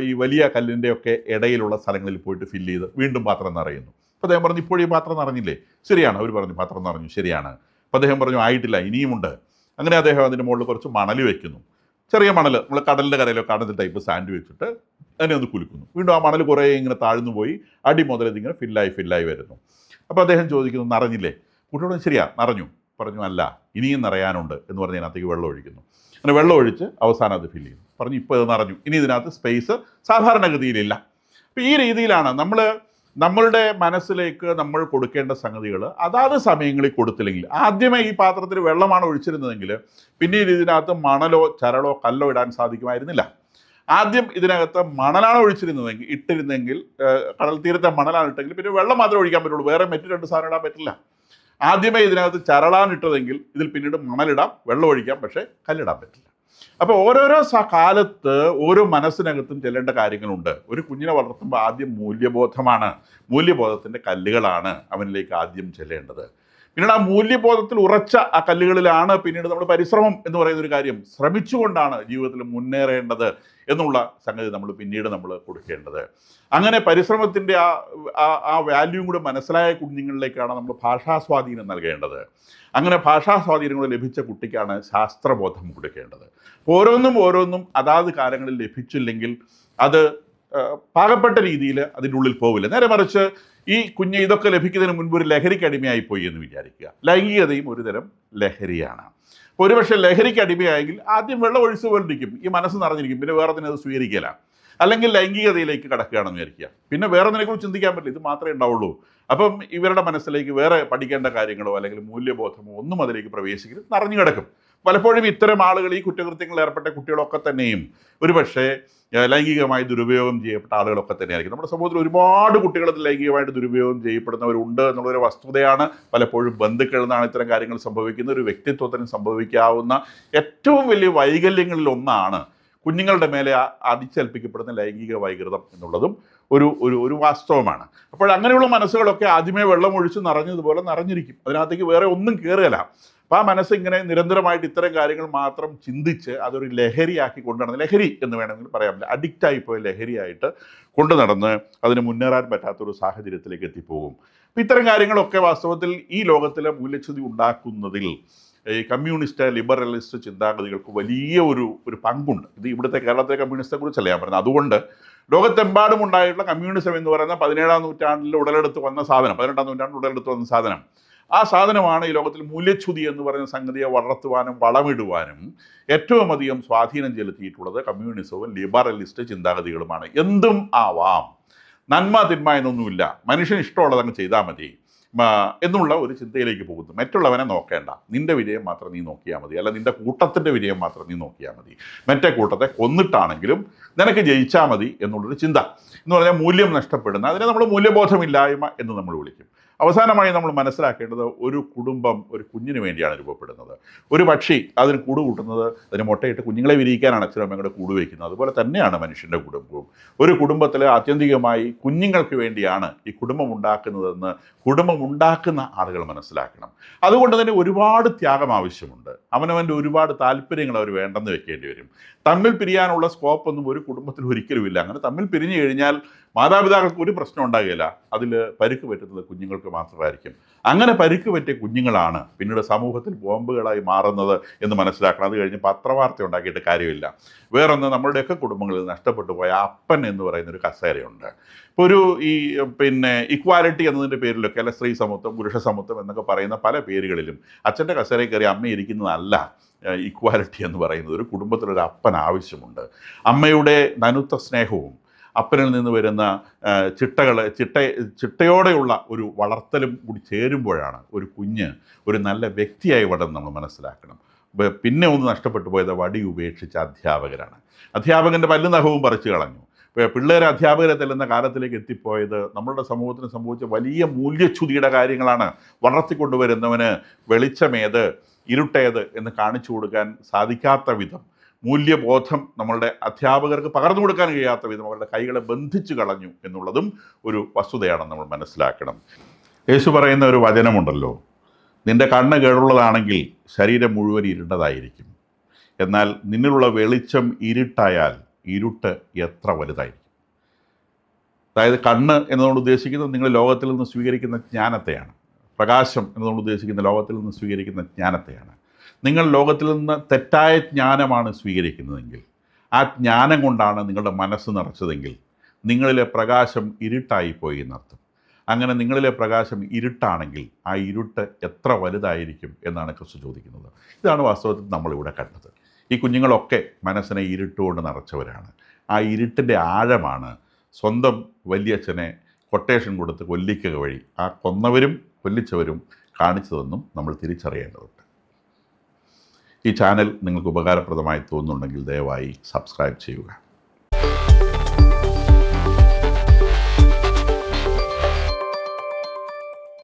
ഈ വലിയ കല്ലിൻ്റെയൊക്കെ ഇടയിലുള്ള സ്ഥലങ്ങളിൽ പോയിട്ട് ഫില്ല് ചെയ്ത് വീണ്ടും പാത്രം നിറയുന്നു. അപ്പോൾ അദ്ദേഹം പറഞ്ഞു ഇപ്പോൾ ഈ പാത്രം നിറഞ്ഞില്ലേ? ശരിയാണ്. അവർ പറഞ്ഞു പാത്രം നിറഞ്ഞു, ശരിയാണ്. അപ്പോൾ അദ്ദേഹം പറഞ്ഞു ആയിട്ടില്ല, ഇനിയുമുണ്ട്. അങ്ങനെ അദ്ദേഹം അതിൻ്റെ മുകളിൽ കുറച്ച് മണൽ വയ്ക്കുന്നു, ചെറിയ മണൽ, നമ്മൾ കടലിൻ്റെ കരയിലോ കാണുന്ന ടൈപ്പ് സാൻഡ് വെച്ചിട്ട് അതിനെ ഒന്ന് കുലുക്കുന്നു. വീണ്ടും ആ മണൽ കുറേ ഇങ്ങനെ താഴ്ന്നു പോയി അടി മുതൽ ഇതിങ്ങനെ ഫില്ലായി വരുന്നു. അപ്പോൾ അദ്ദേഹം ചോദിക്കുന്നു, നിറഞ്ഞില്ലേ? കുട്ടിയോട് ശരിയാ നിറഞ്ഞു. പറഞ്ഞു, അല്ല ഇനിയും നിറയാനുണ്ട് എന്ന് പറഞ്ഞ് ഇതിനകത്തേക്ക് വെള്ളം ഒഴിക്കുന്നു. അങ്ങനെ വെള്ളം ഒഴിച്ച് അവസാനം അത് ഫില്ല് ചെയ്യുന്നു. പറഞ്ഞു, ഇപ്പോൾ ഇത് നിറഞ്ഞു, ഇനി ഇതിനകത്ത് സ്പേസ് സാധാരണഗതിയിലില്ല. അപ്പോൾ ഈ രീതിയിലാണ് നമ്മളുടെ മനസ്സിലേക്ക് നമ്മൾ കൊടുക്കേണ്ട സംഗതികൾ അതാത് സമയങ്ങളിൽ കൊടുത്തില്ലെങ്കിൽ, ആദ്യമേ ഈ പാത്രത്തിൽ വെള്ളമാണ് ഒഴിച്ചിരുന്നതെങ്കിൽ പിന്നീട് ഇതിനകത്ത് മണലോ ചരളോ കല്ലോ ഇടാൻ സാധിക്കുമായിരുന്നില്ല. ആദ്യം ഇതിനകത്ത് മണലാണ് ഇട്ടിരുന്നെങ്കിൽ കടൽ തീരത്തെ മണലാണ് ഇട്ടെങ്കിൽ പിന്നെ വെള്ളം മാത്രമേ ഒഴിക്കാൻ പറ്റുള്ളൂ, വേറെ മറ്റു രണ്ട് സാധനം ഇടാൻ പറ്റില്ല. ആദ്യമേ ഇതിനകത്ത് ചരളാണ് ഇട്ടതെങ്കിൽ ഇതിൽ പിന്നീട് മണലിടാം, വെള്ളം ഒഴിക്കാം, പക്ഷേ കല്ലിടാൻ പറ്റില്ല. അപ്പോൾ ഓരോരോ കാലത്ത് ഓരോ മനസ്സിനകത്തും ചെല്ലേണ്ട കാര്യങ്ങളുണ്ട്. ഒരു കുഞ്ഞിനെ വളർത്തുമ്പോൾ ആദ്യം മൂല്യബോധത്തിൻ്റെ കല്ലുകളാണ് അവനിലേക്ക് ആദ്യം ചെല്ലേണ്ടത്. പിന്നീട് ആ മൂല്യബോധത്തിൽ ഉറച്ച ആ കല്ലുകളിലാണ് പിന്നീട് നമ്മൾ പരിശ്രമം എന്ന് പറയുന്ന ഒരു കാര്യം, ശ്രമിച്ചുകൊണ്ടാണ് ജീവിതത്തിൽ മുന്നേറേണ്ടത് എന്നുള്ള സംഗതി പിന്നീട് നമ്മൾ കൊടുക്കേണ്ടത്. അങ്ങനെ പരിശ്രമത്തിൻ്റെ ആ വാല്യൂം കൂടെ മനസ്സിലായ കുഞ്ഞുങ്ങളിലേക്കാണ് നമ്മൾ ഭാഷാസ്വാധീനം നൽകേണ്ടത്. അങ്ങനെ ഭാഷാസ്വാധീനം കൂടെ ലഭിച്ച കുട്ടിക്കാണ് ശാസ്ത്രബോധം കൊടുക്കേണ്ടത്. ഓരോന്നും അതാത് കാലങ്ങളിൽ ലഭിച്ചില്ലെങ്കിൽ അത് പാകപ്പെട്ട രീതിയിൽ അതിൻ്റെ ഉള്ളിൽ പോവില്ല. നേരെ മറിച്ച് ഈ കുഞ്ഞ് ഇതൊക്കെ ലഭിക്കുന്നതിന് മുൻപ് ഒരു ലഹരിക്ക് അടിമയായി പോയി എന്ന് വിചാരിക്കുക. ലൈംഗികതയും ഒരുതരം ലഹരിയാണ്. അപ്പോൾ ഒരുപക്ഷെ ലഹരിക്ക് അടിമയായെങ്കിൽ ആദ്യം വെള്ളം ഒഴിച്ചു പോലിരിക്കും, ഈ മനസ്സ് നിറഞ്ഞിരിക്കും, പിന്നെ വേറെ തന്നെ അത് സ്വീകരിക്കില്ല. അല്ലെങ്കിൽ ലൈംഗികതയിലേക്ക് കടക്കുകയാണെന്ന് വിചാരിക്കുക, പിന്നെ വേറെ ഒന്നിനെക്കുറിച്ച് ചിന്തിക്കാൻ പറ്റില്ല, ഇത് മാത്രമേ ഉണ്ടാവുള്ളൂ. അപ്പം ഇവരുടെ മനസ്സിലേക്ക് വേറെ പഠിക്കേണ്ട കാര്യങ്ങളോ അല്ലെങ്കിൽ മൂല്യബോധമോ ഒന്നും അതിലേക്ക് പ്രവേശിക്കരുത്, നിറഞ്ഞു കിടക്കും. പലപ്പോഴും ഇത്തരം ആളുകൾ, ഈ കുറ്റകൃത്യങ്ങളിൽ ഏർപ്പെട്ട കുട്ടികളൊക്കെ തന്നെയും ഒരുപക്ഷെ ലൈംഗികമായി ദുരുപയോഗം ചെയ്യപ്പെട്ട ആളുകളൊക്കെ തന്നെയായിരിക്കും. നമ്മുടെ സമൂഹത്തിൽ ഒരുപാട് കുട്ടികൾ ലൈംഗികമായിട്ട് ദുരുപയോഗം ചെയ്യപ്പെടുന്നവരുണ്ട് എന്നുള്ളൊരു വസ്തുതയാണ്. പലപ്പോഴും ബന്ധുക്കളിൽ നിന്നാണ് ഇത്തരം കാര്യങ്ങൾ സംഭവിക്കുന്നത്. ഒരു വ്യക്തിത്വത്തിന് സംഭവിക്കാവുന്ന ഏറ്റവും വലിയ വൈകല്യങ്ങളിൽ ഒന്നാണ് കുഞ്ഞുങ്ങളുടെ മേലെ അടിച്ചേൽപ്പിക്കപ്പെടുന്ന ലൈംഗിക വൈകൃതം എന്നുള്ളതും ഒരു വാസ്തവമാണ്. അപ്പോൾ അങ്ങനെയുള്ള മനസ്സുകളൊക്കെ ആദ്യമേ വെള്ളം ഒഴിച്ച് നിറഞ്ഞതുപോലെ നിറഞ്ഞിരിക്കും, അതിനകത്തേക്ക് വേറെ ഒന്നും കയറുകയില്ല. അപ്പോൾ ആ മനസ്സ് ഇങ്ങനെ നിരന്തരമായിട്ട് ഇത്തരം കാര്യങ്ങൾ മാത്രം ചിന്തിച്ച് അതൊരു ലഹരിയാക്കി കൊണ്ടുനടന്ന്, ലഹരി എന്ന് വേണമെങ്കിൽ പറയാം, അഡിക്റ്റായിപ്പോയ ലഹരിയായിട്ട് കൊണ്ടു നടന്ന് അതിന് മുന്നേറാൻ പറ്റാത്തൊരു സാഹചര്യത്തിലേക്ക് എത്തിപ്പോകും. അപ്പോൾ ഇത്തരം കാര്യങ്ങളൊക്കെ വാസ്തവത്തിൽ ഈ ലോകത്തിലെ മൂല്യച്യുതി ഉണ്ടാക്കുന്നതിൽ ഈ കമ്മ്യൂണിസ്റ്റ് ലിബറലിസ്റ്റ് ചിന്താഗതികൾക്ക് വലിയ ഒരു പങ്കുണ്ട്. ഇത് ഇവിടുത്തെ കേരളത്തിലെ കമ്മ്യൂണിസ്റ്റെ കുറിച്ചല്ല ഞാൻ പറയുന്നത്. അതുകൊണ്ട് ലോകത്തെമ്പാടും ഉണ്ടായിട്ടുള്ള കമ്മ്യൂണിസം എന്ന് പറയുന്ന 17-ാം നൂറ്റാണ്ടിൽ ഉടലെടുത്ത് വന്ന സാധനം, 18-ാം നൂറ്റാണ്ടിൽ ഉടലെടുത്ത് വന്ന സാധനം, ആ സാധനമാണ് ഈ ലോകത്തിൽ മൂല്യച്യുതി എന്ന് പറയുന്ന സംഗതിയെ വളർത്തുവാനും വളമിടുവാനും ഏറ്റവും അധികം സ്വാധീനം ചെലുത്തിയിട്ടുള്ളത് കമ്മ്യൂണിസവും ലിബറലിസ്റ്റ് ചിന്താഗതികളുമാണ്. എന്തും ആവാം, നന്മ തിന്മ എന്നൊന്നുമില്ല, മനുഷ്യന് ഇഷ്ടമുള്ളത് അങ്ങ് ചെയ്താൽ മതി എന്നുള്ള ഒരു ചിന്തയിലേക്ക് പോകുന്നു. മറ്റുള്ളവനെ നോക്കേണ്ട, നിൻ്റെ വിജയം മാത്രം നീ നോക്കിയാൽ മതി, അല്ല നിൻ്റെ കൂട്ടത്തിൻ്റെ വിജയം മാത്രം നീ നോക്കിയാൽ മതി, മറ്റേ കൂട്ടത്തെ കൊന്നിട്ടാണെങ്കിലും നിനക്ക് ജയിച്ചാൽ മതി എന്നുള്ളൊരു ചിന്ത എന്ന് പറഞ്ഞാൽ മൂല്യം നഷ്ടപ്പെടുന്ന, അതിനെ നമ്മൾ മൂല്യബോധമില്ലായ്മ എന്ന് നമ്മൾ വിളിക്കും. അവസാനമായി നമ്മൾ മനസ്സിലാക്കേണ്ടത്, ഒരു കുടുംബം ഒരു കുഞ്ഞിന് വേണ്ടിയാണ് രൂപപ്പെടുന്നത്. ഒരു പക്ഷി അതിന് കൂട് കൂട്ടുന്നത് അതിന് മുട്ടയിട്ട് കുഞ്ഞുങ്ങളെ വിരിയിക്കാനാണ് അച്ഛനമ്മയുടെ കൂട് വയ്ക്കുന്നത്. അതുപോലെ തന്നെയാണ് മനുഷ്യൻ്റെ കുടുംബവും. ഒരു കുടുംബത്തിൽ ആത്യന്തികമായി കുഞ്ഞുങ്ങൾക്ക് വേണ്ടിയാണ് ഈ കുടുംബം ഉണ്ടാക്കുന്നതെന്ന് കുടുംബം ഉണ്ടാക്കുന്ന ആളുകൾ മനസ്സിലാക്കണം. അതുകൊണ്ട് തന്നെ ഒരുപാട് ത്യാഗം ആവശ്യമുണ്ട്. അവനവൻ്റെ ഒരുപാട് താല്പര്യങ്ങൾ അവർ വേണ്ടെന്ന് വെക്കേണ്ടി വരും. തമ്മിൽ പിരിയാനുള്ള സ്കോപ്പൊന്നും ഒരു കുടുംബത്തിൽ ഒരിക്കലുമില്ല. അങ്ങനെ തമ്മിൽ പിരിഞ്ഞു കഴിഞ്ഞാൽ മാതാപിതാക്കൾക്ക് ഒരു പ്രശ്നം ഉണ്ടാകുകയില്ല, അതിൽ പരിക്ക് പറ്റുന്നത് കുഞ്ഞുങ്ങൾക്ക് മാത്രമായിരിക്കും. അങ്ങനെ പരിക്ക് പറ്റിയ കുഞ്ഞുങ്ങളാണ് പിന്നീട് സമൂഹത്തിൽ ബോംബുകളായി മാറുന്നത് എന്ന് മനസ്സിലാക്കണം. അത് കഴിഞ്ഞ് പത്രവാർത്ത ഉണ്ടാക്കിയിട്ട് കാര്യമില്ല. വേറൊന്ന്, നമ്മളുടെയൊക്കെ കുടുംബങ്ങളിൽ നഷ്ടപ്പെട്ടു പോയ അപ്പൻ എന്ന് പറയുന്നൊരു കസേരയുണ്ട്. ഇപ്പോൾ ഇക്വാലിറ്റി എന്നതിൻ്റെ പേരിലൊക്കെ, അല്ല സ്ത്രീ സമത്വം പുരുഷ സമത്വം എന്നൊക്കെ പറയുന്ന പല പേരുകളിലും അച്ഛൻ്റെ കസേരയിൽ കയറി അമ്മ ഇരിക്കുന്നതല്ല ഇക്വാലിറ്റി എന്ന് പറയുന്നത്. ഒരു കുടുംബത്തിലൊരു അപ്പൻ ആവശ്യമുണ്ട്. അമ്മയുടെ നനുത്ത സ്നേഹവും അപ്പനിൽ നിന്ന് വരുന്ന ചിട്ടയോടെയുള്ള ഒരു വളർത്തലും കൂടി ചേരുമ്പോഴാണ് ഒരു കുഞ്ഞ് ഒരു നല്ല വ്യക്തിയായി വളർന്ന് നമ്മൾ മനസ്സിലാക്കണം. പിന്നെ ഒന്ന് നഷ്ടപ്പെട്ടു പോയത് വടി ഉപേക്ഷിച്ച അധ്യാപകരാണ്. അധ്യാപകൻ്റെ പല്ലും നഖവും പറിച്ചു കളഞ്ഞു. പിള്ളേരെ അധ്യാപകരെ തെല്ലുന്ന കാലത്തിലേക്ക് എത്തിപ്പോയത് നമ്മളുടെ സമൂഹത്തിന് സംഭവിച്ച വലിയ മൂല്യച്യുതിയുടെ കാര്യങ്ങളാണ്. വളർത്തിക്കൊണ്ടുവരുന്നവന് വെളിച്ചമേത് ഇരുട്ടേത് എന്ന് കാണിച്ചു കൊടുക്കാൻ സാധിക്കാത്ത വിധം, മൂല്യബോധം നമ്മളുടെ അധ്യാപകർക്ക് പകർന്നു കൊടുക്കാൻ കഴിയാത്ത വിധം അവരുടെ കൈകളെ ബന്ധിച്ചു കളഞ്ഞു എന്നുള്ളതും ഒരു വസ്തുതയാണെന്ന് നമ്മൾ മനസ്സിലാക്കണം. യേശു പറയുന്ന ഒരു വചനമുണ്ടല്ലോ, നിൻ്റെ കണ്ണ് കേടുള്ളതാണെങ്കിൽ ശരീരം മുഴുവൻ ഇരുണ്ടതായിരിക്കും, എന്നാൽ നിന്നിലുള്ള വെളിച്ചം ഇരുട്ടായാൽ ഇരുട്ട് എത്ര വലുതായിരിക്കും. അതായത് കണ്ണ് എന്നതുകൊണ്ട് ഉദ്ദേശിക്കുന്നത് നിങ്ങൾ ലോകത്തിൽ നിന്ന് സ്വീകരിക്കുന്ന ജ്ഞാനത്തെയാണ്. പ്രകാശം എന്നതുകൊണ്ട് ഉദ്ദേശിക്കുന്ന ലോകത്തിൽ നിന്ന് സ്വീകരിക്കുന്ന ജ്ഞാനത്തെയാണ്. നിങ്ങൾ ലോകത്തിൽ നിന്ന് തെറ്റായ ജ്ഞാനമാണ് സ്വീകരിക്കുന്നതെങ്കിൽ, ആ ജ്ഞാനം കൊണ്ടാണ് നിങ്ങളുടെ മനസ്സ് നിറച്ചതെങ്കിൽ, നിങ്ങളിലെ പ്രകാശം ഇരുട്ടായിപ്പോയി എന്നർത്ഥം. അങ്ങനെ നിങ്ങളിലെ പ്രകാശം ഇരുട്ടാണെങ്കിൽ ആ ഇരുട്ട് എത്ര വലുതായിരിക്കും എന്നാണ് ക്രിസ്തു ചോദിക്കുന്നത്. ഇതാണ് വാസ്തവത്തിൽ നമ്മളിവിടെ കണ്ടത്. ഈ കുഞ്ഞുങ്ങളൊക്കെ മനസ്സിനെ ഇരുട്ടുകൊണ്ട് നിറച്ചവരാണ്. ആ ഇരുട്ടിൻ്റെ ആഴമാണ് സ്വന്തം വലിയച്ഛനെ കൊട്ടേഷൻ കൊടുത്ത് കൊല്ലിക്കുക വഴി ആ കൊന്നവരും കൊല്ലിച്ചവരും കാണിച്ചതെന്നും നമ്മൾ തിരിച്ചറിയേണ്ടതുണ്ട്. ഈ ചാനൽ നിങ്ങൾക്ക് ഉപകാരപ്രദമായി തോന്നുന്നുണ്ടെങ്കിൽ ദയവായി സബ്സ്ക്രൈബ് ചെയ്യുക.